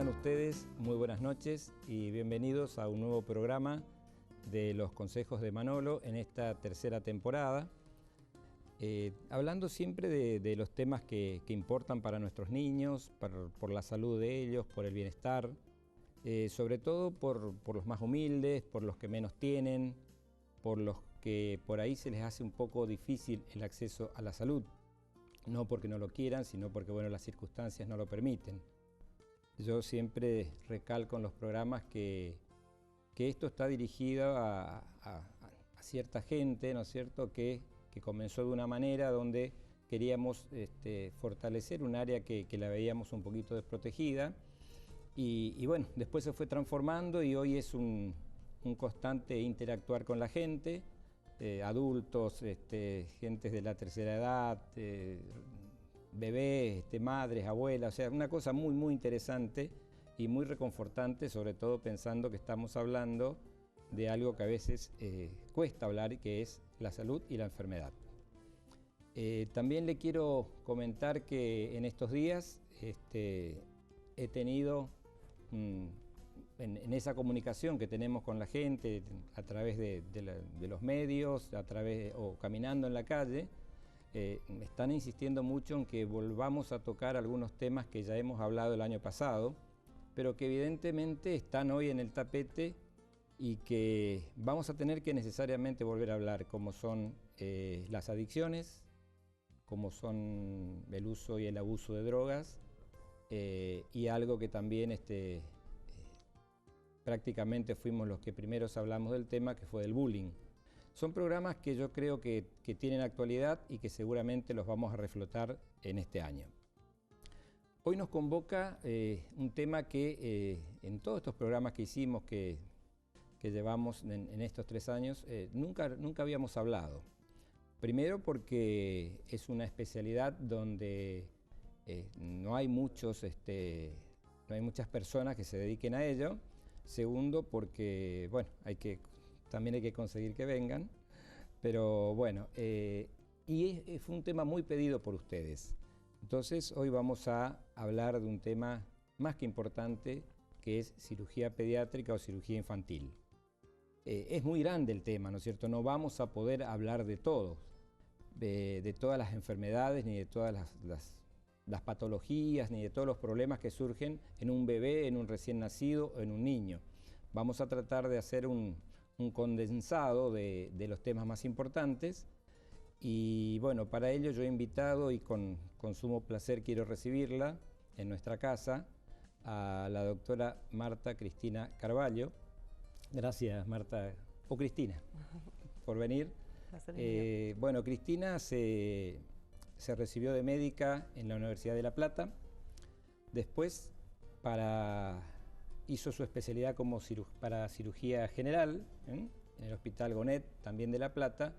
Tengan ustedes muy buenas noches y bienvenidos a un nuevo programa de los consejos de Manolo en esta tercera temporada. Hablando siempre de los temas que importan para nuestros niños, por la salud de ellos, por el bienestar, sobre todo por los más humildes, por los que menos tienen, por los que por ahí se les hace un poco difícil el acceso a la salud. No porque no lo quieran, sino porque bueno, las circunstancias no lo permiten. Yo siempre recalco en los programas que esto está dirigido a cierta gente, ¿no es cierto?, que comenzó de una manera donde queríamos fortalecer un área que la veíamos un poquito desprotegida y bueno, después se fue transformando y hoy es un constante interactuar con la gente, adultos, gentes de la tercera edad, bebés, madres, abuelas, o sea, una cosa muy, muy interesante y muy reconfortante, sobre todo pensando que estamos hablando de algo que a veces cuesta hablar, que es la salud y la enfermedad. También le quiero comentar que en estos días he tenido, en esa comunicación que tenemos con la gente, a través de los medios, o caminando en la calle, me están insistiendo mucho en que volvamos a tocar algunos temas que ya hemos hablado el año pasado, pero que evidentemente están hoy en el tapete y que vamos a tener que necesariamente volver a hablar, como son las adicciones, como son el uso y el abuso de drogas, y algo que también prácticamente fuimos los que primeros hablamos del tema, que fue del bullying. Son programas que yo creo que tienen actualidad y que seguramente los vamos a reflotar en este año. Hoy nos convoca un tema que en todos estos programas que hicimos, que llevamos en estos 3 años, nunca habíamos hablado. Primero porque es una especialidad donde no hay muchas personas que se dediquen a ello. Segundo porque, bueno, también hay que conseguir que vengan, pero bueno, fue un tema muy pedido por ustedes. Entonces hoy vamos a hablar de un tema más que importante, que es cirugía pediátrica o cirugía infantil. Es muy grande el tema, ¿no es cierto? No vamos a poder hablar de todo, de todas las enfermedades, ni de todas las patologías, ni de todos los problemas que surgen en un bebé, en un recién nacido o en un niño. Vamos a tratar de hacer un condensado de los temas más importantes y bueno, para ello yo he invitado y con sumo placer quiero recibirla en nuestra casa a la doctora Marta Cristina Carvalho. Gracias, Marta, o Cristina, por venir. Bueno, Cristina se recibió de médica en la Universidad de La Plata, después hizo su especialidad para cirugía general en el Hospital Gonet, también de La Plata,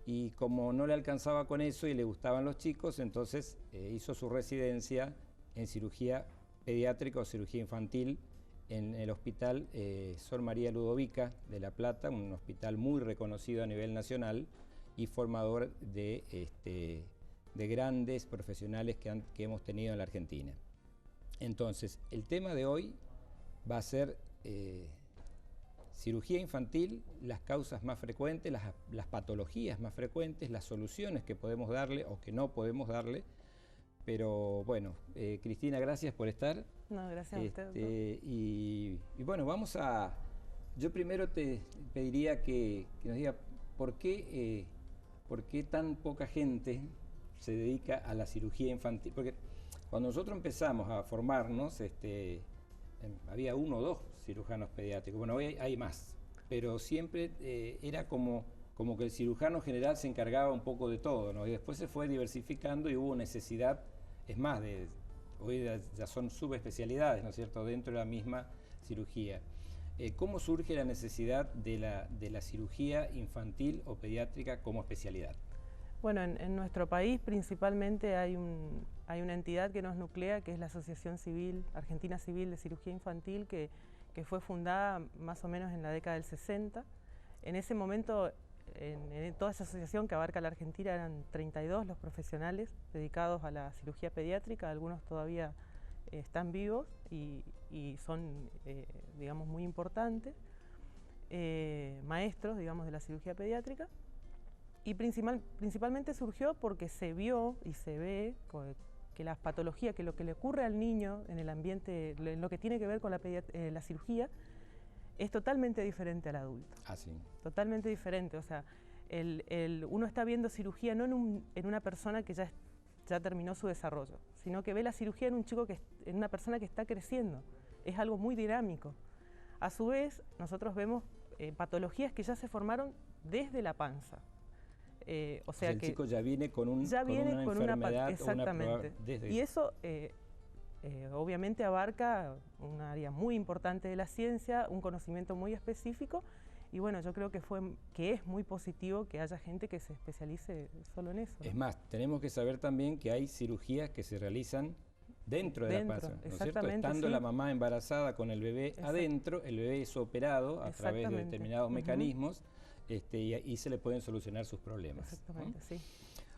y como no le alcanzaba con eso y le gustaban los chicos, entonces hizo su residencia en cirugía pediátrica o cirugía infantil en el Hospital Sor María Ludovica de La Plata, un hospital muy reconocido a nivel nacional y formador de grandes profesionales que hemos tenido en la Argentina. Entonces, el tema de hoy va a ser cirugía infantil, las causas más frecuentes, las patologías más frecuentes, las soluciones que podemos darle o que no podemos darle. Pero bueno, Cristina, gracias por estar. No, gracias a usted, doctor. Y bueno, yo primero te pediría que nos diga por qué tan poca gente se dedica a la cirugía infantil. Porque cuando nosotros empezamos a formarnos, había 1 o 2 cirujanos pediátricos. Bueno, hoy hay más, pero siempre era como que el cirujano general se encargaba un poco de todo, ¿no? Y después se fue diversificando y hubo necesidad, es más, hoy ya son subespecialidades, ¿no es cierto?, dentro de la misma cirugía. ¿Cómo surge la necesidad de la cirugía infantil o pediátrica como especialidad? Bueno, en nuestro país principalmente hay una entidad que nos nuclea, que es la Asociación Civil, Argentina Civil de Cirugía Infantil, que fue fundada más o menos en la década del 60. En ese momento, en toda esa asociación que abarca la Argentina, eran 32 los profesionales dedicados a la cirugía pediátrica, algunos todavía están vivos y son, digamos, muy importantes, maestros, digamos, de la cirugía pediátrica. Y principalmente surgió porque se vio y se ve que las patologías, que lo que le ocurre al niño en el ambiente, en lo que tiene que ver con la cirugía, es totalmente diferente al adulto. Ah, sí. Totalmente diferente. O sea, uno está viendo cirugía no en una persona que ya terminó su desarrollo, sino que ve la cirugía en un chico, en una persona que está creciendo. Es algo muy dinámico. A su vez, nosotros vemos patologías que ya se formaron desde la panza. O sea el que chico ya viene con una enfermedad. Exactamente. Y eso obviamente abarca un área muy importante de la ciencia, un conocimiento muy específico. Y bueno, yo creo que es muy positivo que haya gente que se especialice solo en eso, ¿no? Es más, tenemos que saber también que hay cirugías que se realizan dentro de la panza, ¿no es cierto? Estando la mamá embarazada con el bebé adentro, el bebé es operado a través de determinados mecanismos y se le pueden solucionar sus problemas. Exactamente, ¿no? sí.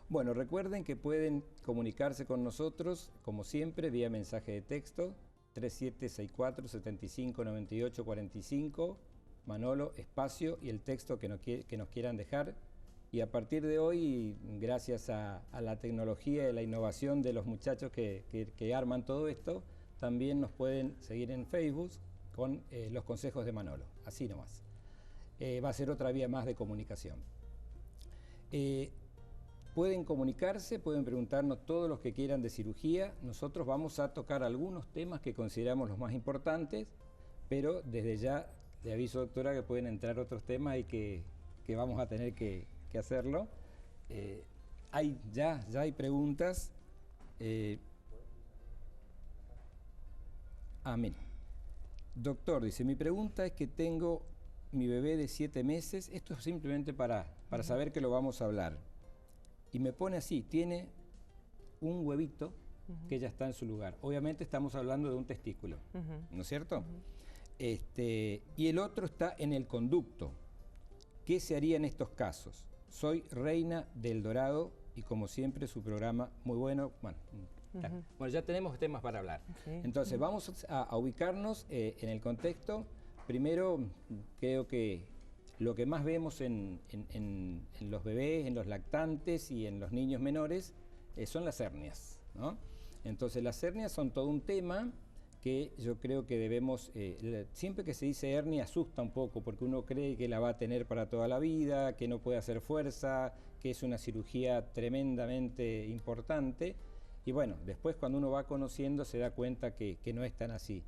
Bueno, recuerden que pueden comunicarse con nosotros, como siempre, vía mensaje de texto, 3764-759845, Manolo, espacio y el texto que nos quieran dejar. Y a partir de hoy, gracias a la tecnología y la innovación de los muchachos que arman todo esto, también nos pueden seguir en Facebook con los consejos de Manolo, así nomás. Va a ser otra vía más de comunicación. Pueden comunicarse, pueden preguntarnos todos los que quieran de cirugía. Nosotros vamos a tocar algunos temas que consideramos los más importantes, pero desde ya le aviso, doctora, que pueden entrar otros temas y que vamos a tener que hacerlo. Ya hay preguntas. Amén. Doctor, dice, mi pregunta es que tengo mi bebé de 7 meses, esto es simplemente para saber que lo vamos a hablar. Y me pone así, tiene un huevito que ya está en su lugar. Obviamente estamos hablando de un testículo, ¿no es cierto? Y el otro está en el conducto. ¿Qué se haría en estos casos? Soy Reina del Dorado y como siempre su programa muy bueno. Bueno, ya tenemos temas para hablar. Entonces vamos a ubicarnos en el contexto. Primero, creo que lo que más vemos en los bebés, en los lactantes y en los niños menores son las hernias, ¿no? Entonces las hernias son todo un tema que yo creo que debemos, siempre que se dice hernia asusta un poco porque uno cree que la va a tener para toda la vida, que no puede hacer fuerza, que es una cirugía tremendamente importante y bueno, después cuando uno va conociendo se da cuenta que no es tan así.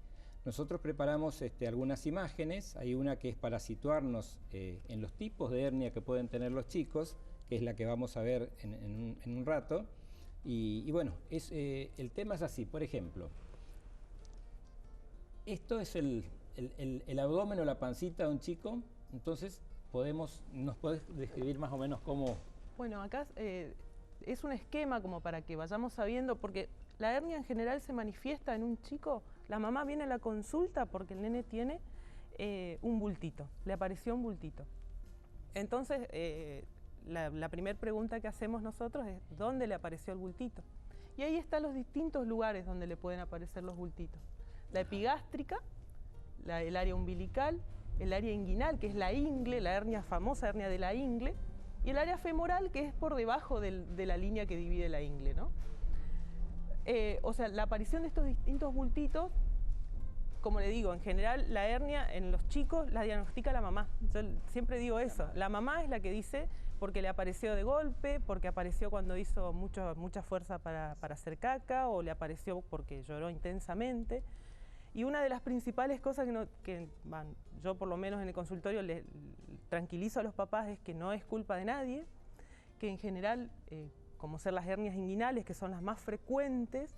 Nosotros preparamos algunas imágenes, hay una que es para situarnos en los tipos de hernia que pueden tener los chicos, que es la que vamos a ver en un rato. Y bueno, el tema es así, por ejemplo, esto es el abdomen o la pancita de un chico, entonces ¿nos podés describir más o menos cómo? Bueno, acá es un esquema como para que vayamos sabiendo, porque la hernia en general se manifiesta en un chico. La mamá viene a la consulta porque el nene tiene un bultito, le apareció un bultito. Entonces, la primera pregunta que hacemos nosotros es ¿dónde le apareció el bultito? Y ahí están los distintos lugares donde le pueden aparecer los bultitos. La epigástrica, el área umbilical, el área inguinal, que es la ingle, la hernia famosa hernia de la ingle, y el área femoral, que es por debajo de la línea que divide la ingle, ¿no? O sea, la aparición de estos distintos bultitos, como le digo, en general la hernia en los chicos la diagnostica la mamá. Yo siempre digo eso, la mamá es la que dice porque le apareció de golpe, porque apareció cuando hizo mucha fuerza para hacer caca, o le apareció porque lloró intensamente. Y una de las principales cosas que yo por lo menos en el consultorio le tranquilizo a los papás es que no es culpa de nadie, que en general, como ser las hernias inguinales, que son las más frecuentes,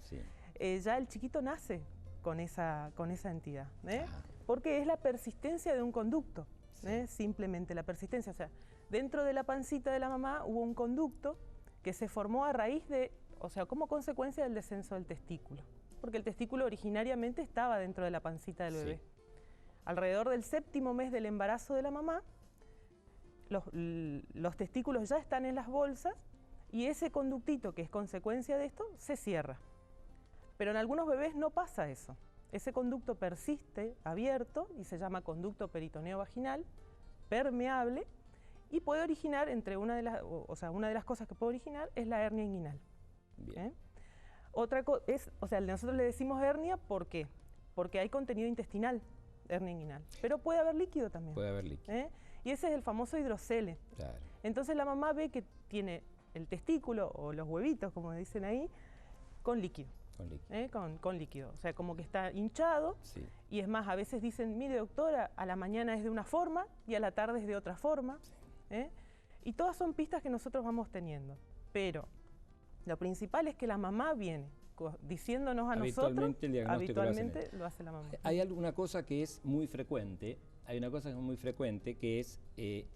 ya el chiquito nace con esa entidad, porque es la persistencia de un conducto, simplemente la persistencia. O sea, dentro de la pancita de la mamá hubo un conducto que se formó a raíz de, o sea, como consecuencia del descenso del testículo, porque el testículo originariamente estaba dentro de la pancita del bebé. Alrededor del 7º mes del embarazo de la mamá, los testículos ya están en las bolsas y ese conductito que es consecuencia de esto se cierra. Pero en algunos bebés no pasa eso. Ese conducto persiste abierto y se llama conducto peritoneo vaginal, permeable, y puede originar, una de las cosas que puede originar es la hernia inguinal. Bien. Otra cosa nosotros le decimos hernia, ¿por qué? Porque hay contenido intestinal, hernia inguinal, pero puede haber líquido también. Puede haber líquido. Y ese es el famoso hidrocele. Claro. Entonces la mamá ve que tiene el testículo o los huevitos, como dicen ahí, con líquido. Con líquido. Con líquido, o sea, como que está hinchado. Sí. Y es más, a veces dicen, mire doctora, a la mañana es de una forma y a la tarde es de otra forma. Sí. Y todas son pistas que nosotros vamos teniendo, pero lo principal es que la mamá viene diciéndonos a nosotros, el diagnóstico habitualmente lo hace la mamá. Hay alguna cosa que es muy frecuente, que es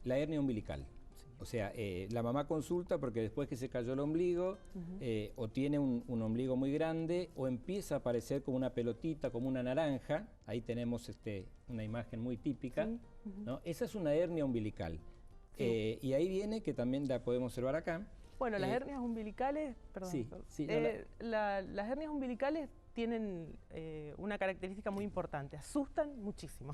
la hernia umbilical. Sí. O sea, la mamá consulta porque después que se cayó el ombligo, o tiene un ombligo muy grande, o empieza a aparecer como una pelotita, como una naranja. Ahí tenemos una imagen muy típica. Sí. ¿No? Esa es una hernia umbilical. Sí. Y ahí viene, que también la podemos observar acá. Bueno, las hernias umbilicales, perdón, las hernias umbilicales tienen una característica muy importante, asustan muchísimo.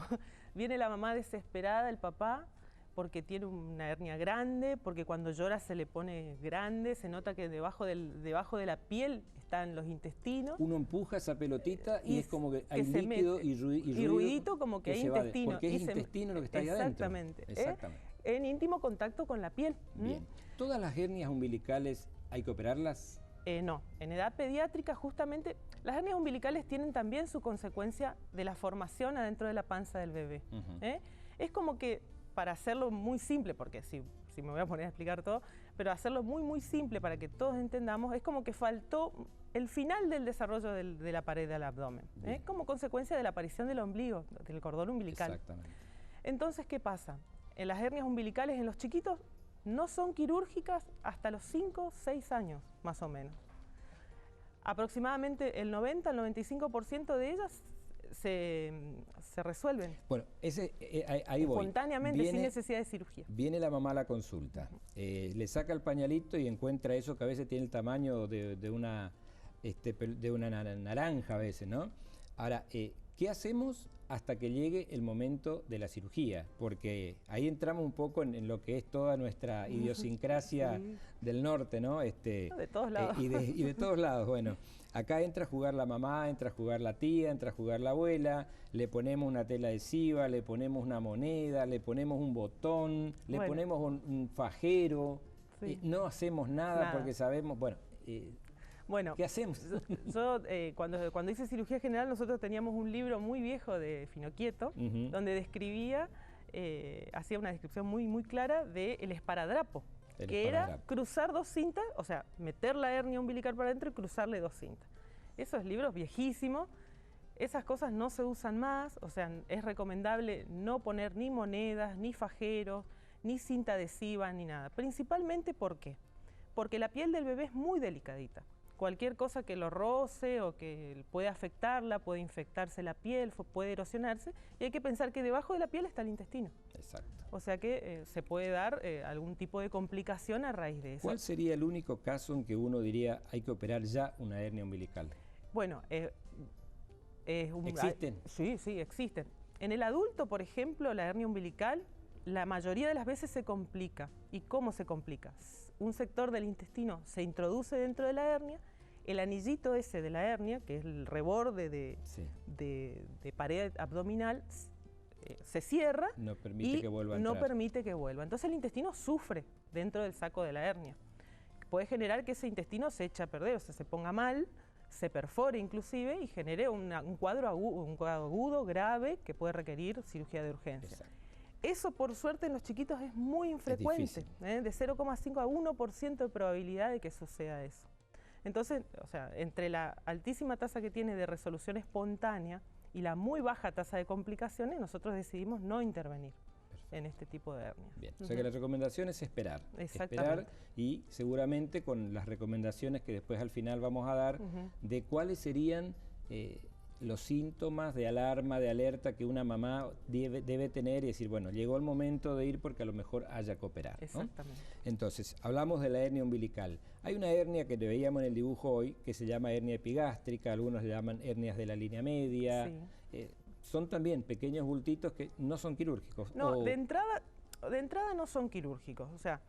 Viene la mamá desesperada, el papá, porque tiene una hernia grande, porque cuando llora se le pone grande, se nota que debajo de la piel están los intestinos. Uno empuja esa pelotita y es como que hay líquido y ruidito, como que hay intestino. Porque es intestino lo que está ahí adentro. Exactamente. En íntimo contacto con la piel. Bien. ¿Todas las hernias umbilicales hay que operarlas? No. En edad pediátrica, justamente, las hernias umbilicales tienen también su consecuencia de la formación adentro de la panza del bebé. Es como que, para hacerlo muy simple, porque si me voy a poner a explicar todo, pero hacerlo muy, muy simple para que todos entendamos, es como que faltó el final del desarrollo de la pared del abdomen, como consecuencia de la aparición del ombligo, del cordón umbilical. Exactamente. Entonces, ¿qué pasa? En las hernias umbilicales en los chiquitos no son quirúrgicas hasta los 5, 6 años, más o menos. Aproximadamente el 90 al 95% de ellas se resuelven. Bueno, ahí voy. Espontáneamente, sin necesidad de cirugía. Viene la mamá a la consulta, le saca el pañalito y encuentra eso que a veces tiene el tamaño de una naranja a veces, ¿no? Ahora, ¿qué hacemos hasta que llegue el momento de la cirugía? Porque ahí entramos un poco en lo que es toda nuestra idiosincrasia del norte, ¿no? De todos lados. Y de todos lados, bueno. Acá entra a jugar la mamá, entra a jugar la tía, entra a jugar la abuela, le ponemos una tela adhesiva, le ponemos una moneda, le ponemos un botón, le ponemos un fajero, no hacemos nada porque sabemos, bueno, ¿qué hacemos? Yo cuando hice cirugía general, nosotros teníamos un libro muy viejo de Finocchieto, donde describía, hacía una descripción muy, muy clara del esparadrapo, era cruzar 2 cintas, o sea, meter la hernia umbilical para adentro y cruzarle 2 cintas. Esos libros viejísimos, esas cosas no se usan más, o sea, es recomendable no poner ni monedas, ni fajeros, ni cinta adhesiva, ni nada. Principalmente, ¿por qué? Porque la piel del bebé es muy delicadita. Cualquier cosa que lo roce o que puede afectarla, puede infectarse la piel, puede erosionarse, y hay que pensar que debajo de la piel está el intestino. Exacto. O sea que se puede dar algún tipo de complicación a raíz de eso. ¿Cuál sería el único caso en que uno diría hay que operar ya una hernia umbilical? Bueno, ¿existen? Sí, existen. En el adulto, por ejemplo, la hernia umbilical, la mayoría de las veces se complica. ¿Y cómo se complica? Un sector del intestino se introduce dentro de la hernia, el anillito ese de la hernia, que es el reborde de pared abdominal, se cierra no permite que vuelva a no entrar. Permite que vuelva. Entonces el intestino sufre dentro del saco de la hernia. Puede generar que ese intestino se eche a perder, o sea, se ponga mal, se perfore inclusive y genere un cuadro agudo, grave, que puede requerir cirugía de urgencia. Exacto. Eso, por suerte, en los chiquitos es muy infrecuente, de 0,5 a 1% de probabilidad de que suceda eso. Entonces, o sea, entre la altísima tasa que tiene de resolución espontánea y la muy baja tasa de complicaciones, nosotros decidimos no intervenir en este tipo de hernias. Bien, o sea que la recomendación es esperar. Esperar y seguramente con las recomendaciones que después al final vamos a dar de cuáles serían los síntomas de alarma, de alerta que una mamá debe tener y decir, bueno, llegó el momento de ir porque a lo mejor haya que operar, ¿no? Exactamente. Entonces, hablamos de la hernia umbilical. Hay una hernia que veíamos en el dibujo hoy que se llama hernia epigástrica, algunos le llaman hernias de la línea media. Sí. Son también pequeños bultitos que no son quirúrgicos. No, de entrada no son quirúrgicos. O sea,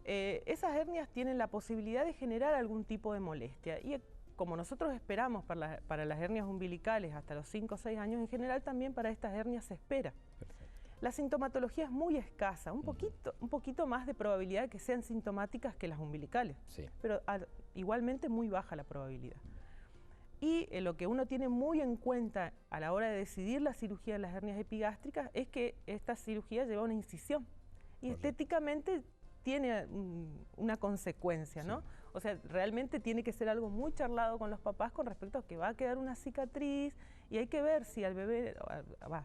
esas hernias tienen la posibilidad de generar algún tipo de molestia. Y como nosotros esperamos para las hernias umbilicales hasta los 5 o 6 años, en general también para estas hernias se espera. Perfecto. La sintomatología es muy escasa, un poquito más de probabilidad de que sean sintomáticas que las umbilicales, sí, pero igualmente muy baja la probabilidad. Y lo que uno tiene muy en cuenta a la hora de decidir la cirugía de las hernias epigástricas es que esta cirugía lleva una incisión y correcto, estéticamente tiene una consecuencia, ¿no? Sí. O sea, realmente tiene que ser algo muy charlado con los papás con respecto a que va a quedar una cicatriz y hay que ver si al bebé,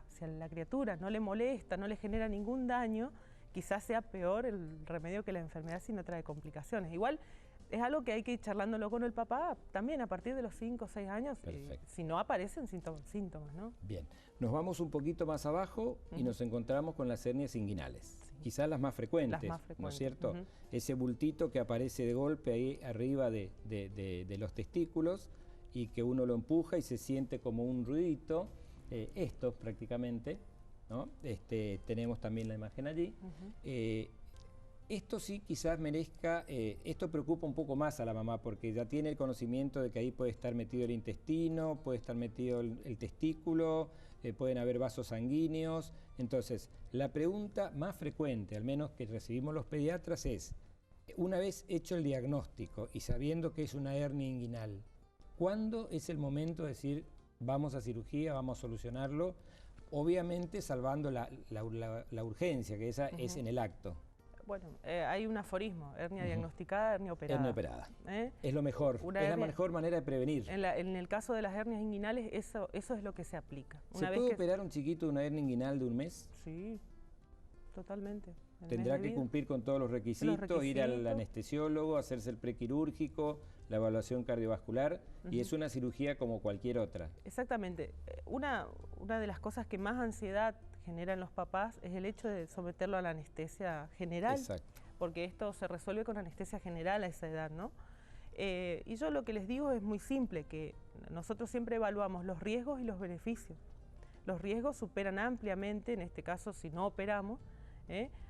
si a la criatura no le molesta, no le genera ningún daño, quizás sea peor el remedio que la enfermedad si no trae complicaciones. Igual es algo que hay que ir charlándolo con el papá también a partir de los 5 o 6 años, si no aparecen síntomas, ¿no? Bien, nos vamos un poquito más abajo y nos encontramos con las hernias inguinales. Quizás las más frecuentes, ¿no es cierto? Ese bultito que aparece de golpe ahí arriba de los testículos y que uno lo empuja y se siente como un ruidito, esto prácticamente, ¿no? Tenemos también la imagen allí. Esto sí quizás merezca, esto preocupa un poco más a la mamá porque ya tiene el conocimiento de que ahí puede estar metido el intestino, puede estar metido el testículo, pueden haber vasos sanguíneos. Entonces, la pregunta más frecuente, al menos que recibimos los pediatras, es, una vez hecho el diagnóstico y sabiendo que es una hernia inguinal, ¿cuándo es el momento de decir, vamos a cirugía, vamos a solucionarlo? Obviamente salvando la urgencia, que esa es en el acto. Bueno, hay un aforismo, hernia diagnosticada, hernia operada. Hernia operada. Es lo mejor, la mejor manera de prevenir. En el caso de las hernias inguinales, eso es lo que se aplica. ¿Se puede operar un chiquito de una hernia inguinal de un mes? Sí, totalmente. Tendrá que cumplir con todos los requisitos, ir al anestesiólogo, hacerse el prequirúrgico, la evaluación cardiovascular, y es una cirugía como cualquier otra. Exactamente. Una de las cosas que más ansiedad genera en los papás es el hecho de someterlo a la anestesia general. Exacto. Porque esto se resuelve con anestesia general a esa edad, ¿no? Y yo lo que les digo es muy simple, que nosotros siempre evaluamos los riesgos y los beneficios. Los riesgos superan ampliamente, en este caso si no operamos,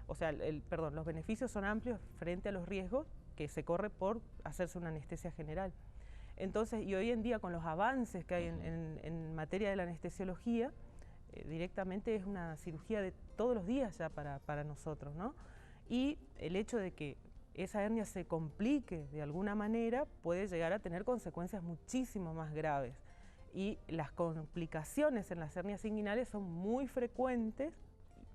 los beneficios son amplios frente a los riesgos que se corre por hacerse una anestesia general. Entonces, y hoy en día con los avances que hay en materia de la anestesiología, directamente es una cirugía de todos los días ya para nosotros, ¿no? Y el hecho de que esa hernia se complique de alguna manera puede llegar a tener consecuencias muchísimo más graves. Y las complicaciones en las hernias inguinales son muy frecuentes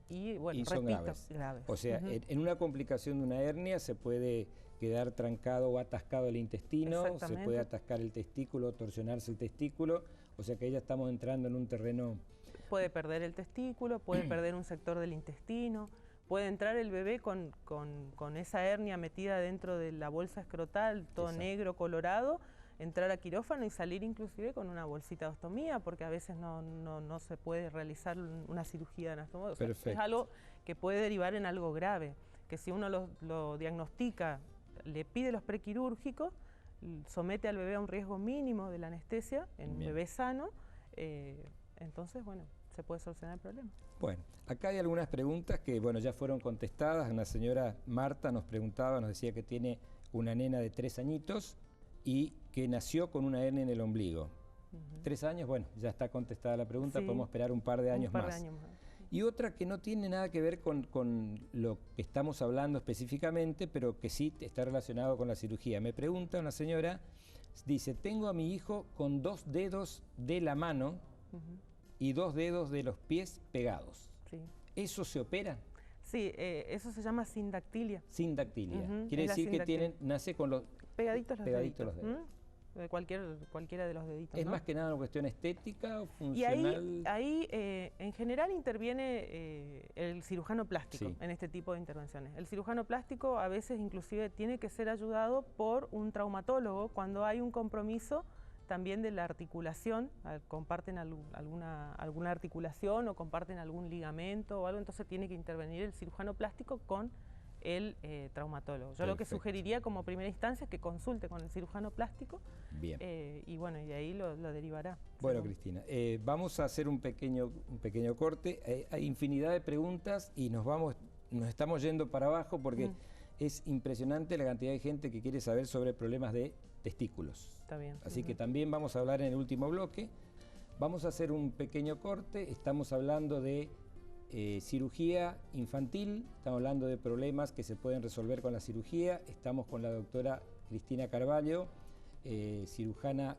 y, bueno, son graves. O sea, en una complicación de una hernia se puede quedar trancado o atascado el intestino, se puede atascar el testículo, torsionarse el testículo, o sea que ya estamos entrando en un terreno... Puede perder el testículo, puede perder un sector del intestino, puede entrar el bebé con esa hernia metida dentro de la bolsa escrotal, todo negro, colorado, entrar a quirófano y salir inclusive con una bolsita de ostomía, porque a veces no se puede realizar una cirugía de anastomosis. O sea, es algo que puede derivar en algo grave, que si uno lo diagnostica, le pide los prequirúrgicos, somete al bebé a un riesgo mínimo de la anestesia en un bebé sano, entonces, bueno, se puede solucionar el problema. Bueno, acá hay algunas preguntas que, bueno, ya fueron contestadas. Una señora Marta nos preguntaba, nos decía que tiene una nena de 3 añitos y que nació con una hernia en el ombligo. 3 años, bueno, ya está contestada la pregunta, podemos esperar un par de años más. Y otra que no tiene nada que ver con lo que estamos hablando específicamente, pero que sí está relacionado con la cirugía. Me pregunta una señora, dice, tengo a mi hijo con 2 dedos de la mano y 2 dedos de los pies pegados. ¿Eso se opera? Sí, eso se llama sindactilia. Sindactilia. Quiere decir que nace con los pegaditos los deditos. Cualquiera de los deditos. ¿Es ¿no? más que nada una cuestión estética o funcional? Y ahí en general interviene el cirujano plástico en este tipo de intervenciones. El cirujano plástico a veces inclusive tiene que ser ayudado por un traumatólogo cuando hay un compromiso también de la articulación, comparten alguna articulación o comparten algún ligamento o algo, entonces tiene que intervenir el cirujano plástico con el traumatólogo. Yo lo que sugeriría como primera instancia es que consulte con el cirujano plástico. Bien. Y bueno, y de ahí lo derivará. Bueno, Cristina, vamos a hacer un pequeño corte. Hay infinidad de preguntas y nos estamos yendo para abajo porque es impresionante la cantidad de gente que quiere saber sobre problemas de testículos. Está bien. Así que también vamos a hablar en el último bloque. Vamos a hacer un pequeño corte. Estamos hablando de cirugía infantil, estamos hablando de problemas que se pueden resolver con la cirugía. Estamos con la doctora Cristina Carvalho, cirujana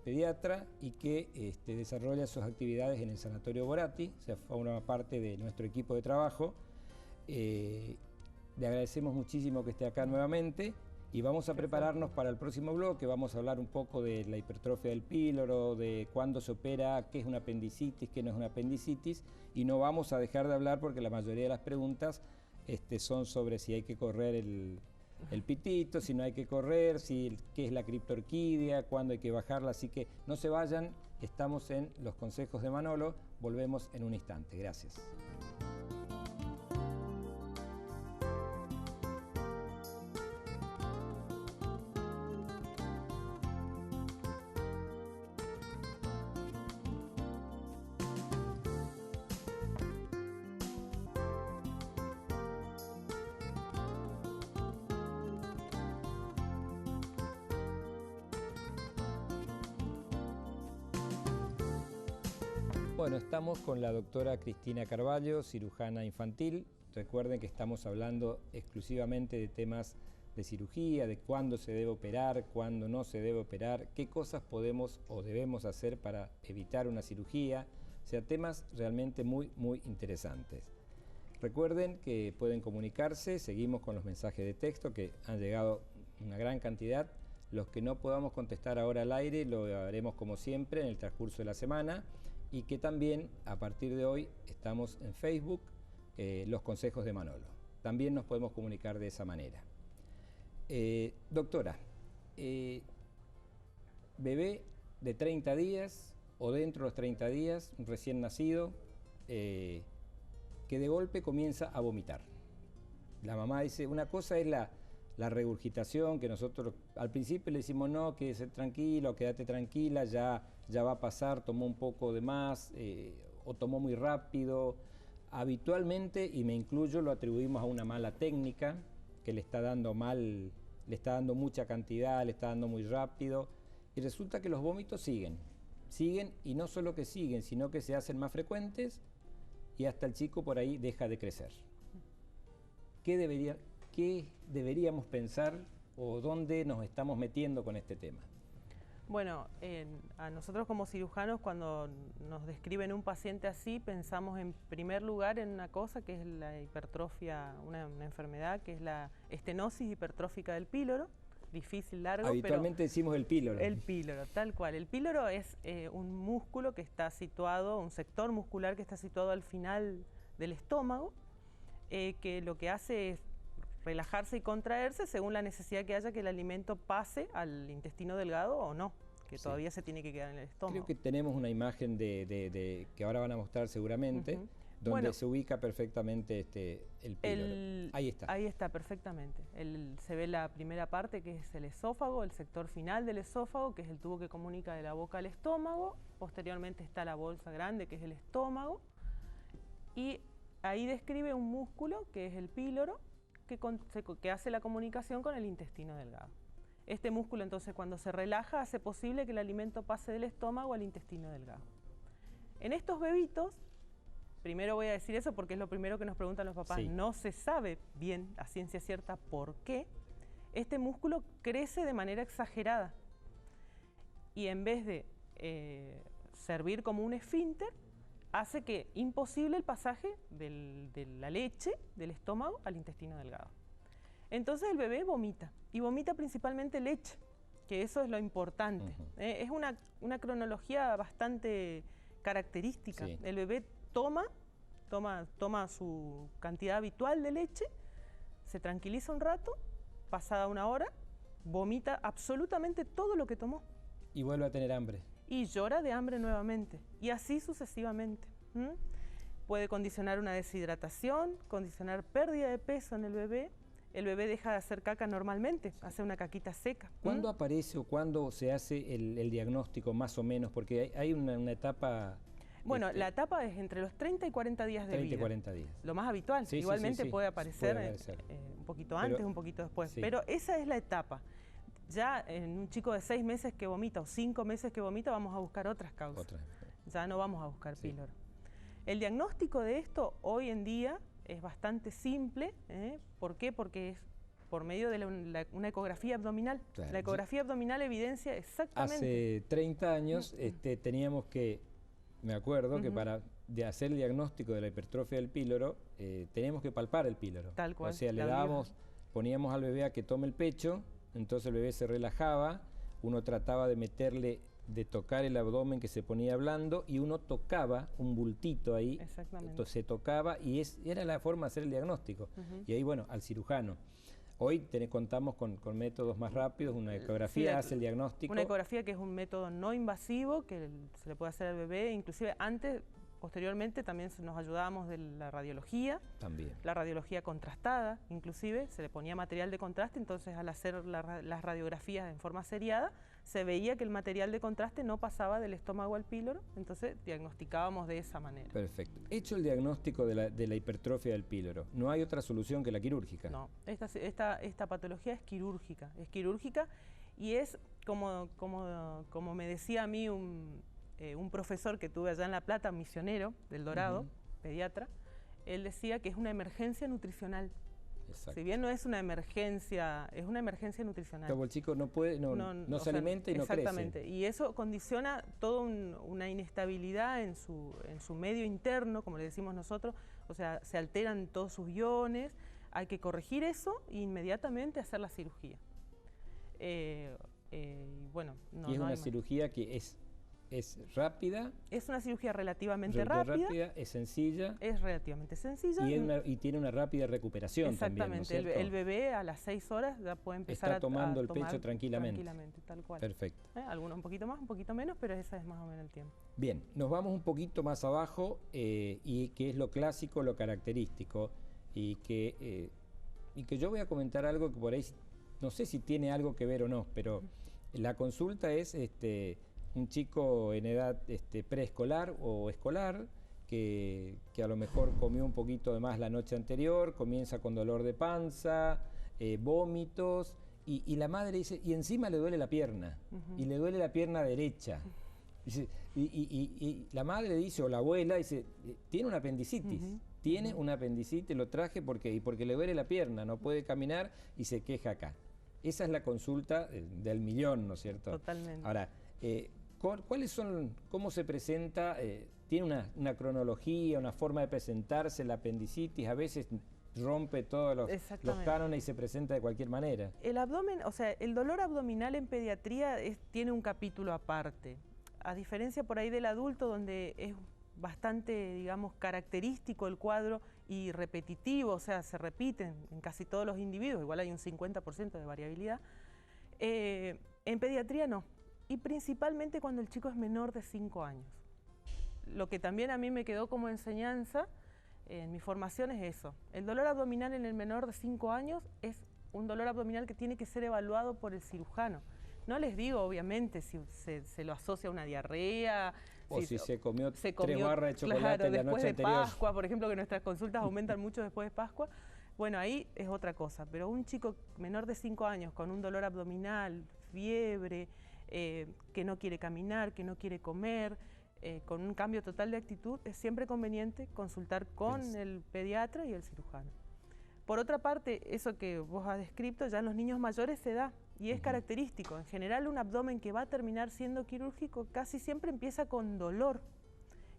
pediatra y que desarrolla sus actividades en el Sanatorio Boratti, o sea, forma parte de nuestro equipo de trabajo. Le agradecemos muchísimo que esté acá nuevamente y vamos a prepararnos para el próximo bloque. Vamos a hablar un poco de la hipertrofia del píloro, de cuándo se opera, qué es una apendicitis, qué no es una apendicitis, y no vamos a dejar de hablar porque la mayoría de las preguntas son sobre si hay que correr el pitito, si no hay que correr, qué es la criptorquidia, cuándo hay que bajarla. Así que no se vayan, estamos en Los Consejos de Manolo, volvemos en un instante. Gracias. Bueno, estamos con la doctora Cristina Carvalho, cirujana infantil. Recuerden que estamos hablando exclusivamente de temas de cirugía, de cuándo se debe operar, cuándo no se debe operar, qué cosas podemos o debemos hacer para evitar una cirugía. O sea, temas realmente muy, muy interesantes. Recuerden que pueden comunicarse, seguimos con los mensajes de texto que han llegado una gran cantidad. Los que no podamos contestar ahora al aire lo haremos como siempre en el transcurso de la semana. Y que también a partir de hoy estamos en Facebook, Los Consejos de Manolo. También nos podemos comunicar de esa manera. Doctora, bebé de 30 días o dentro de los 30 días, un recién nacido, que de golpe comienza a vomitar. La mamá dice, una cosa es la regurgitación, que nosotros al principio le decimos no, quédese tranquilo, quédate tranquila, ya va a pasar, tomó un poco de más o tomó muy rápido. Habitualmente, y me incluyo, lo atribuimos a una mala técnica, que le está dando mucha cantidad, le está dando muy rápido, y resulta que los vómitos siguen, y no solo que siguen, sino que se hacen más frecuentes y hasta el chico por ahí deja de crecer. ¿Qué deberíamos pensar o dónde nos estamos metiendo con este tema? Bueno, a nosotros como cirujanos, cuando nos describen un paciente así, pensamos en primer lugar en una cosa que es la hipertrofia, una enfermedad que es la estenosis hipertrófica del píloro, difícil, largo. Habitualmente decimos el píloro. El píloro, tal cual. El píloro es un músculo que está situado, un sector muscular que está situado al final del estómago, que lo que hace es relajarse y contraerse según la necesidad que haya que el alimento pase al intestino delgado o no, que sí, todavía se tiene que quedar en el estómago. Creo que tenemos una imagen que ahora van a mostrar seguramente, donde se ubica perfectamente el píloro. Ahí está. Ahí está, perfectamente. Se ve la primera parte, que es el esófago, el sector final del esófago, que es el tubo que comunica de la boca al estómago. Posteriormente está la bolsa grande, que es el estómago. Y ahí describe un músculo, que es el píloro, que hace la comunicación con el intestino delgado. Este músculo entonces cuando se relaja hace posible que el alimento pase del estómago al intestino delgado. En estos bebitos, primero voy a decir eso porque es lo primero que nos preguntan los papás, no se sabe bien a ciencia cierta por qué este músculo crece de manera exagerada y en vez de servir como un esfínter, hace que imposible el pasaje de la leche del estómago al intestino delgado. Entonces el bebé vomita, y vomita principalmente leche, que eso es lo importante. Es una cronología bastante característica. Sí. El bebé toma su cantidad habitual de leche, se tranquiliza un rato, pasada una hora, vomita absolutamente todo lo que tomó. Y vuelve a tener hambre. Y llora de hambre nuevamente, y así sucesivamente. Puede condicionar una deshidratación, condicionar pérdida de peso en el bebé deja de hacer caca normalmente, hace una caquita seca. ¿Cuándo aparece o cuándo se hace el diagnóstico más o menos? Porque hay una etapa... Bueno, la etapa es entre los 30 y 40 días de vida. 30 y 40 días. Lo más habitual. Sí, igualmente sí. puede aparecer, un poquito antes, pero, un poquito después. Sí. Pero esa es la etapa. Ya en un chico de 6 meses que vomita o 5 meses que vomita vamos a buscar otras causas. Ya no vamos a buscar píloro. El diagnóstico de esto hoy en día es bastante simple. ¿Por qué? Porque es por medio de una ecografía abdominal. Claro. La ecografía abdominal evidencia exactamente... Hace 30 años teníamos que, me acuerdo, que para hacer el diagnóstico de la hipertrofia del píloro, teníamos que palpar el píloro. Tal cual. O sea, poníamos al bebé a que tome el pecho, entonces el bebé se relajaba, uno trataba de tocar el abdomen que se ponía blando y uno tocaba un bultito ahí. Exactamente. Se tocaba y era la forma de hacer el diagnóstico. Y ahí, bueno, al cirujano. Hoy contamos con métodos más rápidos, una ecografía hace el diagnóstico. Una ecografía que es un método no invasivo que se le puede hacer al bebé, inclusive posteriormente también nos ayudábamos de la radiología. También. La radiología contrastada, inclusive, se le ponía material de contraste, entonces al hacer las radiografías en forma seriada, se veía que el material de contraste no pasaba del estómago al píloro, entonces diagnosticábamos de esa manera. Perfecto. Hecho el diagnóstico de la hipertrofia del píloro, ¿no hay otra solución que la quirúrgica? No, esta patología es quirúrgica y es como me decía a mí un profesor que tuve allá en La Plata, misionero del Dorado, pediatra, él decía que es una emergencia nutricional. Exacto. Si bien no es una emergencia, es una emergencia nutricional. Como el chico no se alimenta y no crece. Exactamente, y eso condiciona toda una inestabilidad en su medio interno, como le decimos nosotros, o sea, se alteran todos sus iones, hay que corregir eso e inmediatamente hacer la cirugía. Bueno, y es una cirugía que es rápida. Es una cirugía relativamente rápida. Es sencilla. Es relativamente sencilla. Y tiene una rápida recuperación también, ¿no es cierto? El bebé a las 6 horas ya puede empezar a tomar el pecho tranquilamente. Tranquilamente, tal cual. Perfecto. Algunos un poquito más, un poquito menos, pero ese es más o menos el tiempo. Bien, nos vamos un poquito más abajo y que es lo clásico, lo característico y que yo voy a comentar algo que por ahí no sé si tiene algo que ver o no, pero la consulta es un chico en edad preescolar o escolar que a lo mejor comió un poquito de más la noche anterior, comienza con dolor de panza, vómitos, y la madre dice, y encima le duele la pierna, y le duele la pierna derecha. Dice, y la madre dice, o la abuela dice, tiene una apendicitis, tiene una apendicitis, lo traje porque le duele la pierna, no puede caminar y se queja acá. Esa es la consulta del millón, ¿no es cierto? Totalmente. Ahora, ¿cuáles son, cómo se presenta? ¿Tiene una cronología, una forma de presentarse la apendicitis? A veces rompe todos los cánones y se presenta de cualquier manera. El abdomen, o sea, el dolor abdominal en pediatría tiene un capítulo aparte. A diferencia por ahí del adulto, donde es bastante, digamos, característico el cuadro y repetitivo, o sea, se repiten en casi todos los individuos, igual hay un 50% de variabilidad. En pediatría no. Y principalmente cuando el chico es menor de 5 años. Lo que también a mí me quedó como enseñanza en mi formación es eso. El dolor abdominal en el menor de 5 años es un dolor abdominal que tiene que ser evaluado por el cirujano. No les digo, obviamente, si se lo asocia a una diarrea... O si se comió 3 barras de chocolate la noche anterior. Después de Pascua, por ejemplo, que nuestras consultas aumentan mucho después de Pascua. Bueno, ahí es otra cosa. Pero un chico menor de 5 años con un dolor abdominal, fiebre... que no quiere caminar, que no quiere comer, con un cambio total de actitud, es siempre conveniente consultar con el pediatra y el cirujano. Por otra parte, eso que vos has descrito, ya en los niños mayores se da, y es característico. En general, un abdomen que va a terminar siendo quirúrgico casi siempre empieza con dolor,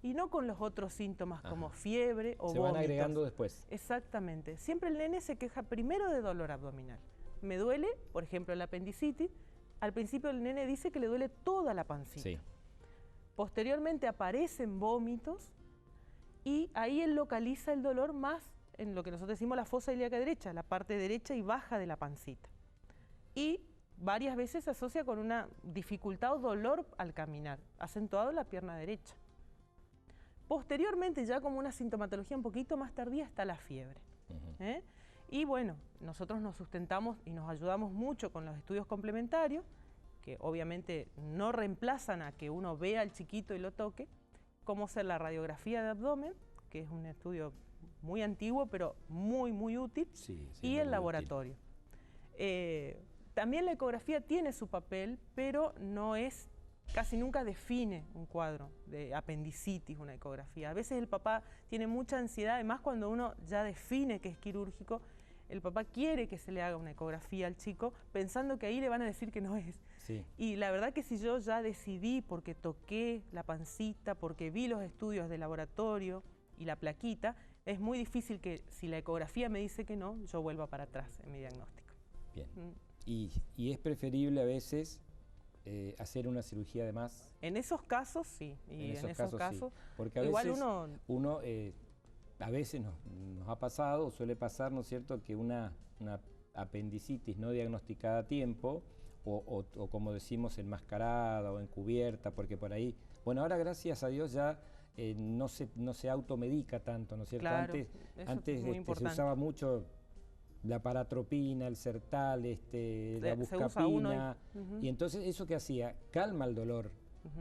y no con los otros síntomas como fiebre o vómitos. Se van agregando después. Exactamente. Siempre el nene se queja primero de dolor abdominal. Me duele, por ejemplo, la apendicitis. Al principio el nene dice que le duele toda la pancita. Sí. Posteriormente aparecen vómitos y ahí él localiza el dolor más en lo que nosotros decimos la fosa ilíaca derecha, la parte derecha y baja de la pancita. Y varias veces se asocia con una dificultad o dolor al caminar, acentuado en la pierna derecha. Posteriormente, ya como una sintomatología un poquito más tardía, está la fiebre. Y bueno, nosotros nos sustentamos y nos ayudamos mucho con los estudios complementarios, que obviamente no reemplazan a que uno vea al chiquito y lo toque, como ser la radiografía de abdomen, que es un estudio muy antiguo, pero muy, muy útil, y el laboratorio. También la ecografía tiene su papel, pero no es, casi nunca define un cuadro de apendicitis, una ecografía. A veces el papá tiene mucha ansiedad, además cuando uno ya define que es quirúrgico, el papá quiere que se le haga una ecografía al chico, pensando que ahí le van a decir que no es. Sí. Y la verdad que si yo ya decidí, porque toqué la pancita, porque vi los estudios de laboratorio y la plaquita, es muy difícil que si la ecografía me dice que no, yo vuelva para atrás en mi diagnóstico. Bien. Y es preferible a veces hacer una cirugía de más. En esos casos sí, y en esos casos sí. Porque a igual veces uno a veces nos ha pasado, o suele pasar, ¿no es cierto?, que una apendicitis no diagnosticada a tiempo, o como decimos, enmascarada o encubierta, porque por ahí, bueno, ahora gracias a Dios ya no se automedica tanto, ¿no es cierto? Claro, antes se usaba mucho la paratropina, el Sertal, la buscapina, y entonces eso que hacía, calma el dolor,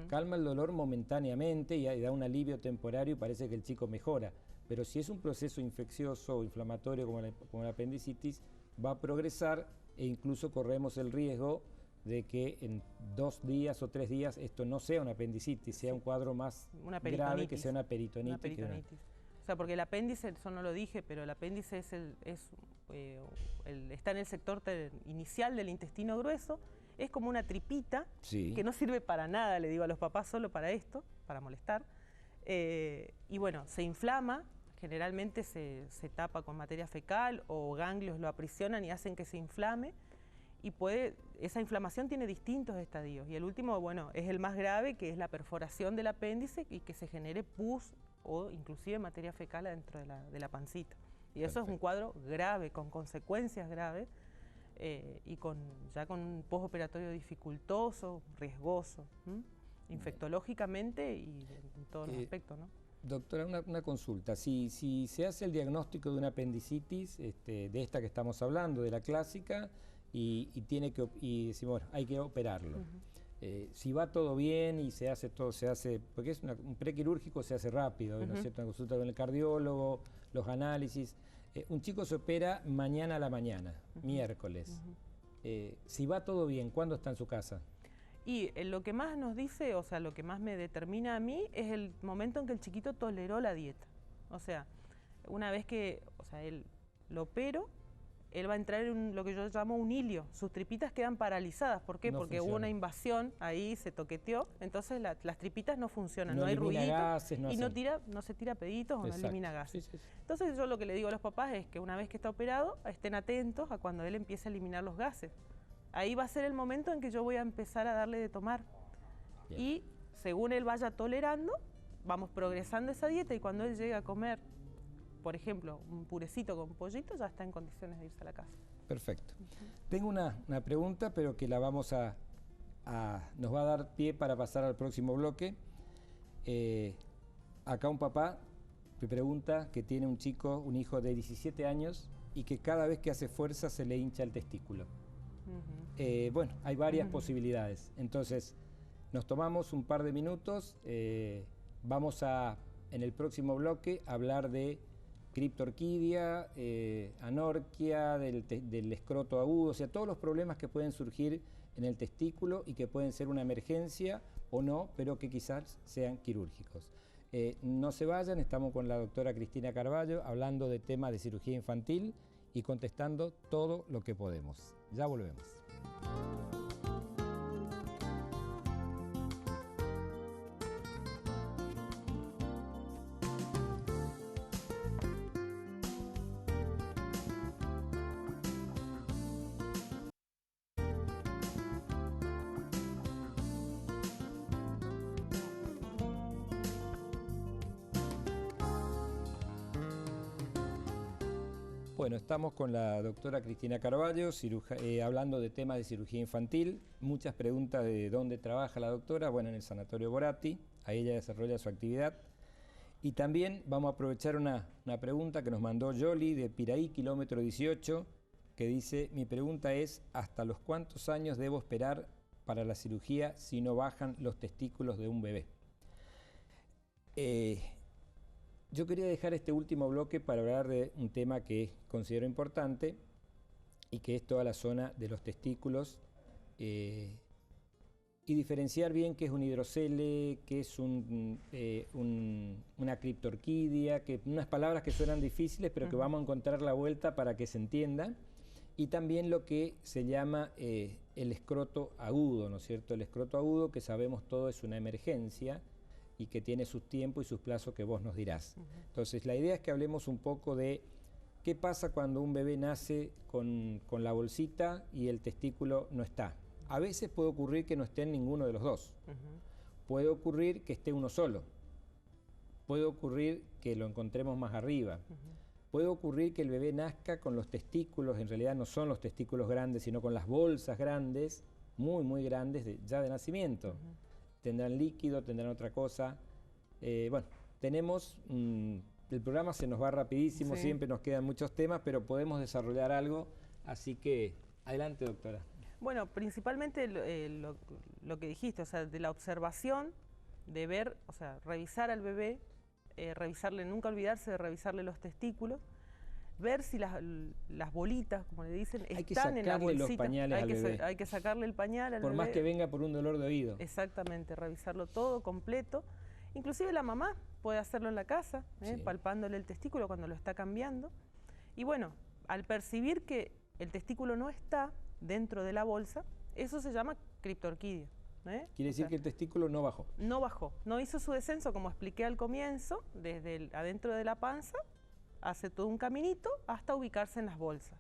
calma el dolor momentáneamente y da un alivio temporario y parece que el chico mejora. Pero si es un proceso infeccioso o inflamatorio como la apendicitis, va a progresar e incluso corremos el riesgo de que en 2 días o 3 días esto no sea una apendicitis, sea un cuadro más grave, que sea una peritonitis. O sea, porque el apéndice, eso no lo dije, pero el apéndice está en el sector inicial del intestino grueso, es como una tripita que no sirve para nada, le digo a los papás, solo para esto, para molestar. Y bueno, se inflama, generalmente se tapa con materia fecal o ganglios lo aprisionan y hacen que se inflame, y esa inflamación tiene distintos estadios, y el último, bueno, es el más grave, que es la perforación del apéndice y que se genere pus o inclusive materia fecal dentro de la pancita. Y eso es un cuadro grave, con consecuencias graves, y ya con un postoperatorio dificultoso, riesgoso, infectológicamente y en todos los aspectos, ¿no? Doctora, una consulta. Si se hace el diagnóstico de una apendicitis, de esta que estamos hablando, de la clásica, y decimos, bueno, hay que operarlo. Si va todo bien y se hace todo, porque es un prequirúrgico, se hace rápido, ¿no es cierto? Una consulta con el cardiólogo, los análisis. Un chico se opera mañana a la mañana, miércoles. Si va todo bien, ¿cuándo está en su casa? Y lo que más nos dice, o sea, lo que más me determina a mí es el momento en que el chiquito toleró la dieta. O sea, una vez que, él lo opero, él va a entrar en lo que yo llamo un hilio. Sus tripitas quedan paralizadas. ¿Por qué? Porque hubo una invasión, ahí se toqueteó, entonces las tripitas no funcionan, no hay ruidito, gases, y no se tira peditos o no elimina gases. Sí. Entonces yo lo que le digo a los papás es que una vez que está operado, estén atentos a cuando él empiece a eliminar los gases. Ahí va a ser el momento en que yo voy a empezar a darle de tomar. Bien. Y según él vaya tolerando, vamos progresando esa dieta, y cuando él llegue a comer, por ejemplo, un purecito con pollito, ya está en condiciones de irse a la casa. Perfecto. Tengo una pregunta, pero que la vamos nos va a dar pie para pasar al próximo bloque. Acá un papá me pregunta que tiene un hijo de 17 años y que cada vez que hace fuerza se le hincha el testículo. Bueno, hay varias posibilidades. Entonces, nos tomamos un par de minutos. Vamos en el próximo bloque, a hablar de criptorquidia, anorquia, del escroto agudo, o sea, todos los problemas que pueden surgir en el testículo y que pueden ser una emergencia o no, pero que quizás sean quirúrgicos. No se vayan, estamos con la doctora Cristina Carballo hablando de temas de cirugía infantil y contestando todo lo que podemos. Ya volvemos. Bueno, estamos con la doctora Cristina Carvalho, hablando de temas de cirugía infantil. Muchas preguntas de dónde trabaja la doctora. Bueno, en el Sanatorio Boratti, ahí ella desarrolla su actividad. Y también vamos a aprovechar una pregunta que nos mandó Yoli de Piraí, kilómetro 18, que dice: mi pregunta es, ¿hasta los cuántos años debo esperar para la cirugía si no bajan los testículos de un bebé? Yo quería dejar este último bloque para hablar de un tema que considero importante y que es toda la zona de los testículos y diferenciar bien qué es un hidrocele, qué es una criptorquidia, que unas palabras que suenan difíciles pero que vamos a encontrar la vuelta para que se entienda, y también lo que se llama el escroto agudo, ¿no es cierto? El escroto agudo, que sabemos todo, es una emergencia y que tiene sus tiempos y sus plazos que vos nos dirás. Entonces, la idea es que hablemos un poco de qué pasa cuando un bebé nace con la bolsita y el testículo no está. A veces puede ocurrir que no esté en ninguno de los dos. Puede ocurrir que esté uno solo. Puede ocurrir que lo encontremos más arriba. Puede ocurrir que el bebé nazca con los testículos, en realidad no son los testículos grandes, sino con las bolsas grandes, muy, muy grandes, ya de nacimiento. Tendrán líquido, tendrán otra cosa. Bueno, tenemos, el programa se nos va rapidísimo, siempre nos quedan muchos temas, pero podemos desarrollar algo, así que adelante, doctora. Bueno, principalmente lo que dijiste, o sea, de la observación, de ver, o sea, revisar al bebé, revisarle, nunca olvidarse de revisarle los testículos, ver si las bolitas, como le dicen, están en la bolsita. Los pañales al bebé. Hay que sacarle el pañal al bebé. Por más que venga por un dolor de oído. Exactamente, revisarlo todo completo. Inclusive la mamá puede hacerlo en la casa, palpándole el testículo cuando lo está cambiando. Y bueno, al percibir que el testículo no está dentro de la bolsa, eso se llama criptorquidia. Quiere decir que el testículo no bajó. No bajó, no hizo su descenso, como expliqué al comienzo, desde adentro de la panza, hace todo un caminito hasta ubicarse en las bolsas.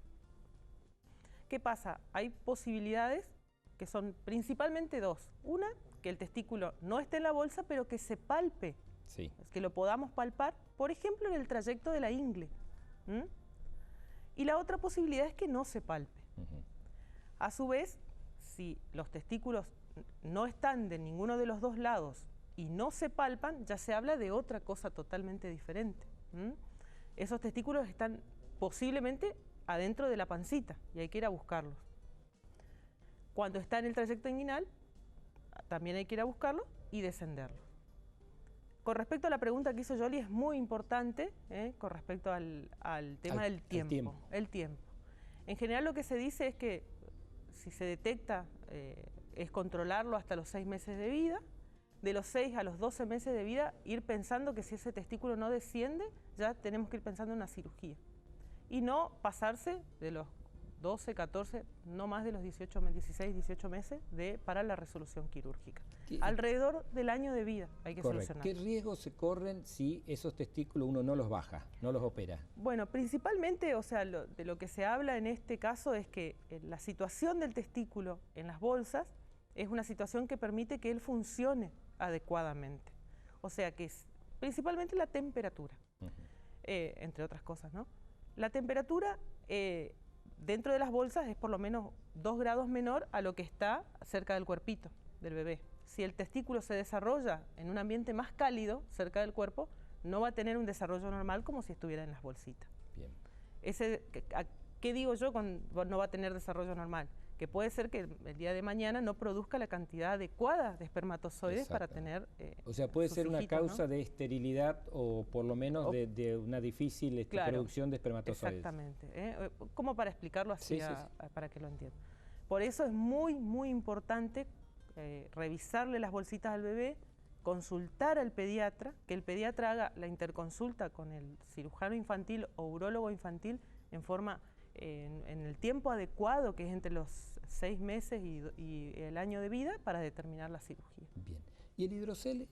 ¿Qué pasa? Hay posibilidades que son principalmente dos. Una, que el testículo no esté en la bolsa, pero que se palpe. Sí. Que lo podamos palpar, por ejemplo, en el trayecto de la ingle. Y la otra posibilidad es que no se palpe. A su vez, si los testículos no están de ninguno de los dos lados y no se palpan, ya se habla de otra cosa totalmente diferente. Esos testículos están posiblemente adentro de la pancita y hay que ir a buscarlos. Cuando está en el trayecto inguinal, también hay que ir a buscarlo y descenderlo. Con respecto a la pregunta que hizo Yoli, es muy importante con respecto al tema del tiempo. El tiempo. En general lo que se dice es que si se detecta, es controlarlo hasta los 6 meses de vida. De los 6 a los 12 meses de vida, ir pensando que si ese testículo no desciende, ya tenemos que ir pensando en una cirugía. Y no pasarse de los 12, 14, no más de los 16, 18 meses para la resolución quirúrgica. Alrededor del año de vida hay que solucionar. ¿Qué riesgos se corren si esos testículos uno no los baja, no los opera? Bueno, principalmente, o sea, de lo que se habla en este caso es que la situación del testículo en las bolsas es una situación que permite que él funcione adecuadamente. O sea que es principalmente la temperatura, entre otras cosas, ¿no? La temperatura dentro de las bolsas es por lo menos 2 grados menor a lo que está cerca del cuerpito del bebé. Si el testículo se desarrolla en un ambiente más cálido cerca del cuerpo, no va a tener un desarrollo normal como si estuviera en las bolsitas. Bien. ¿Qué digo yo cuando no va a tener desarrollo normal? Que puede ser que el día de mañana no produzca la cantidad adecuada de espermatozoides para tener o sea, puede ser una causa, ¿no?, de esterilidad o por lo menos de una difícil producción de espermatozoides. Exactamente. Como para explicarlo así, para que lo entiendan. Por eso es muy, muy importante revisarle las bolsitas al bebé, consultar al pediatra, que el pediatra haga la interconsulta con el cirujano infantil o urólogo infantil en el tiempo adecuado, que es entre los 6 meses y el año de vida, para determinar la cirugía. Bien. ¿Y el hidrocele?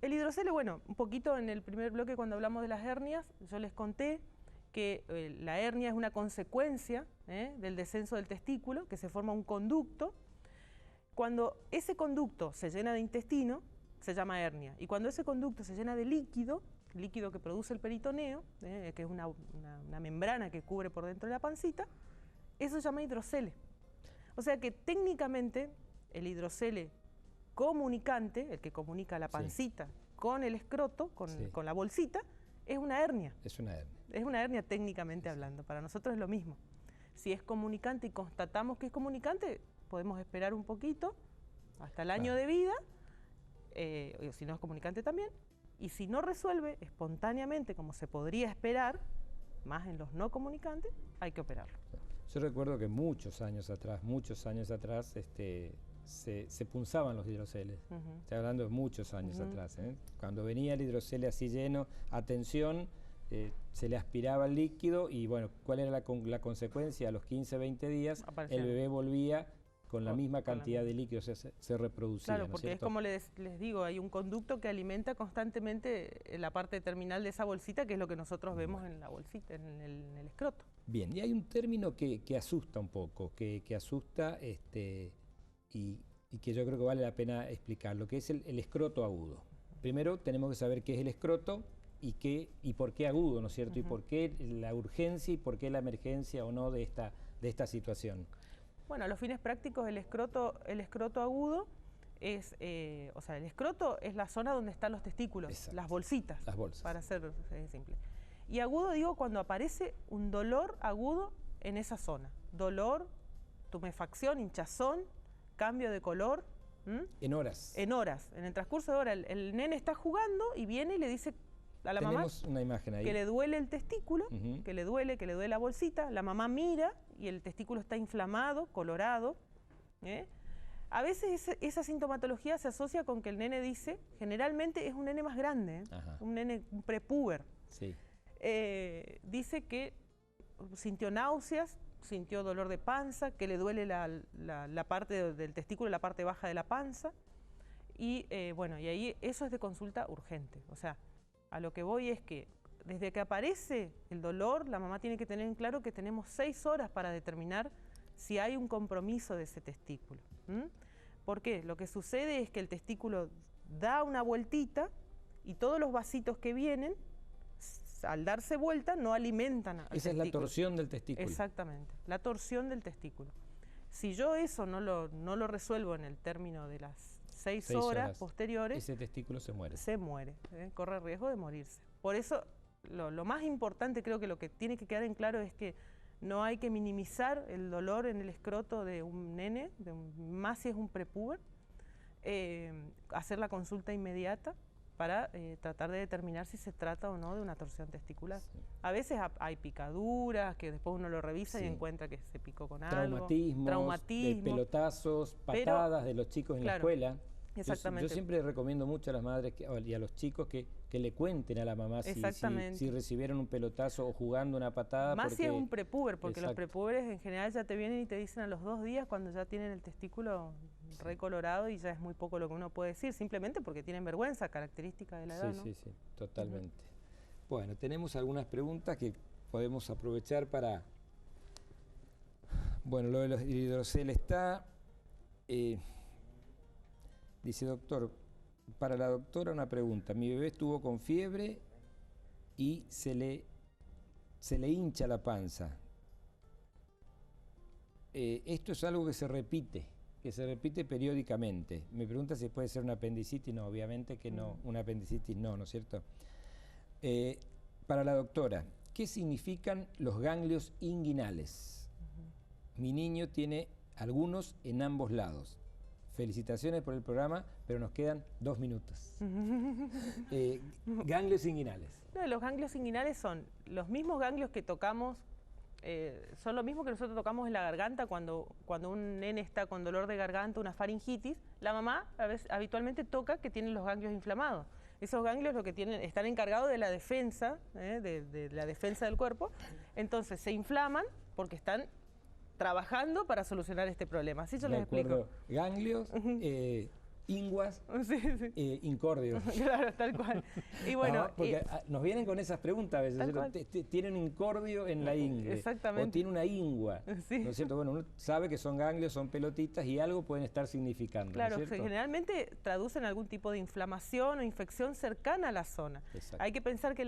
El hidrocele, bueno, un poquito en el primer bloque cuando hablamos de las hernias, yo les conté que la hernia es una consecuencia del descenso del testículo, que se forma un conducto. Cuando ese conducto se llena de intestino, se llama hernia. Y cuando ese conducto se llena de líquido, líquido que produce el peritoneo, que es una membrana que cubre por dentro de la pancita, eso se llama hidrocele. O sea que técnicamente el hidrocele comunicante, el que comunica la pancita con el escroto, con la bolsita, es una hernia. Es una hernia. Es una hernia técnicamente hablando. Para nosotros es lo mismo. Si es comunicante y constatamos que es comunicante, podemos esperar un poquito, hasta el año de vida, si no es comunicante también, y si no resuelve espontáneamente, como se podría esperar, más en los no comunicantes, hay que operarlo. Yo recuerdo que muchos años atrás, se punzaban los hidroceles. Estoy hablando de muchos años atrás. Cuando venía el hidrocele así lleno, atención, se le aspiraba el líquido y bueno, ¿cuál era la consecuencia? A los 15, 20 días el bebé volvía con la misma cantidad de líquido, o sea, se reproducía. Claro, porque es como les digo, hay un conducto que alimenta constantemente la parte terminal de esa bolsita, que es lo que nosotros vemos en la bolsita, en el escroto. Bien, y hay un término que asusta un poco, que asusta y que yo creo que vale la pena explicarlo, que es el escroto agudo. Primero tenemos que saber qué es el escroto y por qué agudo, ¿no es cierto? Y por qué la urgencia y por qué la emergencia o no de esta situación. Bueno, a los fines prácticos el escroto agudo es, o sea, el escroto es la zona donde están los testículos, exacto, las bolsitas, para ser simple. Y agudo digo cuando aparece un dolor agudo en esa zona. Dolor, tumefacción, hinchazón, cambio de color. En horas. En horas, en el transcurso de horas. El nene está jugando y viene y le dice a la mamá una imagen ahí, que le duele el testículo, que le duele la bolsita. La mamá mira y el testículo está inflamado, colorado. A veces esa sintomatología se asocia con que el nene dice, generalmente es un nene más grande, un prepúber. Sí. Dice que sintió náuseas, sintió dolor de panza, que le duele la parte del testículo, la parte baja de la panza. Y bueno, y ahí eso es de consulta urgente. O sea, a lo que voy es que desde que aparece el dolor, la mamá tiene que tener en claro que tenemos 6 horas para determinar si hay un compromiso de ese testículo. ¿Por qué? Lo que sucede es que el testículo da una vueltita y todos los vasitos que vienen, al darse vuelta, no alimentan al testículo. Esa es la torsión del testículo. Exactamente, la torsión del testículo. Si yo eso no lo resuelvo en el término de las 6 horas posteriores, ese testículo se muere. Se muere, corre riesgo de morirse. Por eso, lo más importante, creo que lo que tiene que quedar en claro es que no hay que minimizar el dolor en el escroto de un nene, más si es un prepúber, hacer la consulta inmediata para tratar de determinar si se trata o no de una torsión testicular. Sí. A veces hay picaduras, que después uno lo revisa y encuentra que se picó con algo. Traumatismos, pelotazos, patadas de los chicos en la escuela. Exactamente. Yo siempre recomiendo mucho a las madres y a los chicos que le cuenten a la mamá si recibieron un pelotazo o jugando una patada. Más si es un prepúber, porque los prepúberes en general ya te vienen y te dicen a los 2 días cuando ya tienen el testículo recolorado y ya es muy poco lo que uno puede decir, simplemente porque tienen vergüenza, característica de la edad, ¿no? Sí, totalmente. Bueno, tenemos algunas preguntas que podemos aprovechar para... Bueno, lo de los hidroceles está... Dice, doctor, para la doctora una pregunta. Mi bebé estuvo con fiebre y se le hincha la panza. Esto es algo que se repite periódicamente. Me pregunta si puede ser una apendicitis. No, obviamente que no, una apendicitis no, ¿no es cierto? Para la doctora, ¿qué significan los ganglios inguinales? Mi niño tiene algunos en ambos lados. Felicitaciones por el programa, pero nos quedan 2 minutos. Ganglios inguinales. No, los ganglios inguinales son los mismos ganglios que tocamos, son lo mismo que nosotros tocamos en la garganta cuando un nene está con dolor de garganta, una faringitis. La mamá habitualmente toca que tienen los ganglios inflamados. Esos ganglios lo que están encargados de la defensa, de la defensa del cuerpo. Entonces se inflaman porque están trabajando para solucionar este problema. Así yo les explico. Ganglios, inguas, Sí, sí. incordios. Claro, tal cual. Y bueno, No, porque nos vienen con esas preguntas a veces, tal ¿cierto? Tienen un incordio en la ingle, exactamente. o tiene una ingua, Sí. ¿no es cierto? Bueno, uno sabe que son ganglios, son pelotitas y algo pueden estar significando, Claro, ¿no es cierto? generalmente traducen algún tipo de inflamación o infección cercana a la zona. Exacto. Hay que pensar que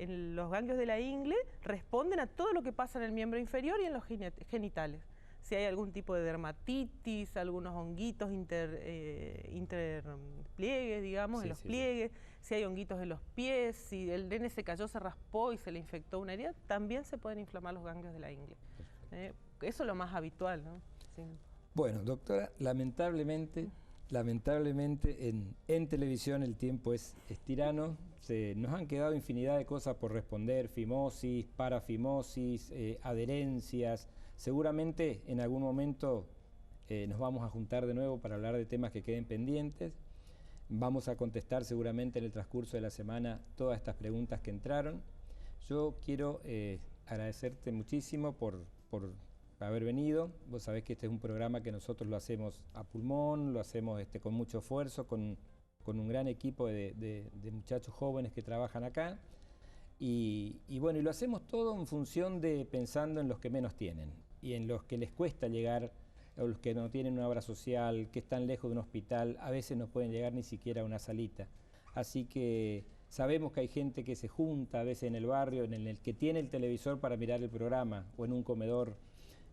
en los ganglios de la ingle responden a todo lo que pasa en el miembro inferior y en los genitales. Si hay algún tipo de dermatitis, algunos honguitos interpliegues, digamos, Sí, en los sí, pliegues, si hay honguitos en los pies, si el nene se cayó, se raspó y se le infectó una herida, también se pueden inflamar los ganglios de la ingle. Eso es lo más habitual, ¿no? Sí. Bueno, doctora, lamentablemente en televisión el tiempo es tirano. Nos han quedado infinidad de cosas por responder, fimosis, parafimosis, adherencias. Seguramente en algún momento nos vamos a juntar de nuevo para hablar de temas que queden pendientes. Vamos a contestar seguramente en el transcurso de la semana todas estas preguntas que entraron. Yo quiero agradecerte muchísimo por haber venido. Vos sabés que este es un programa que nosotros lo hacemos a pulmón, lo hacemos con mucho esfuerzo, con un gran equipo de muchachos jóvenes que trabajan acá. Y bueno, y lo hacemos todo en función de pensando en los que menos tienen y en los que les cuesta llegar, o los que no tienen una obra social, que están lejos de un hospital, a veces no pueden llegar ni siquiera a una salita. Así que sabemos que hay gente que se junta a veces en el barrio, en el que tiene el televisor para mirar el programa, o en un comedor.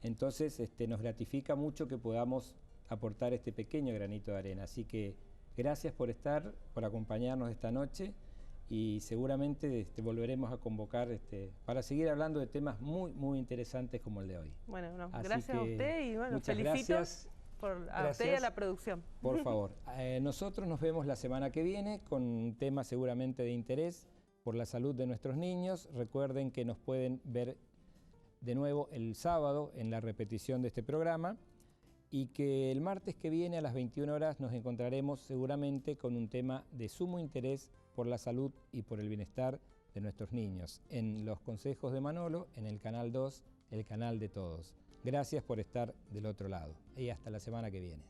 Entonces nos gratifica mucho que podamos aportar este pequeño granito de arena. Así que gracias por estar, por acompañarnos esta noche, y seguramente volveremos a convocar para seguir hablando de temas muy, muy interesantes como el de hoy. Bueno, Así gracias a usted y bueno, muchas felicito gracias. a usted y a la producción. Por favor. Nosotros nos vemos la semana que viene con un tema seguramente de interés por la salud de nuestros niños. Recuerden que nos pueden ver de nuevo el sábado en la repetición de este programa, y que el martes que viene a las 21 horas nos encontraremos seguramente con un tema de sumo interés por la salud y por el bienestar de nuestros niños, en Los Consejos de Manolo, en el Canal 2, el canal de todos. Gracias por estar del otro lado y hasta la semana que viene.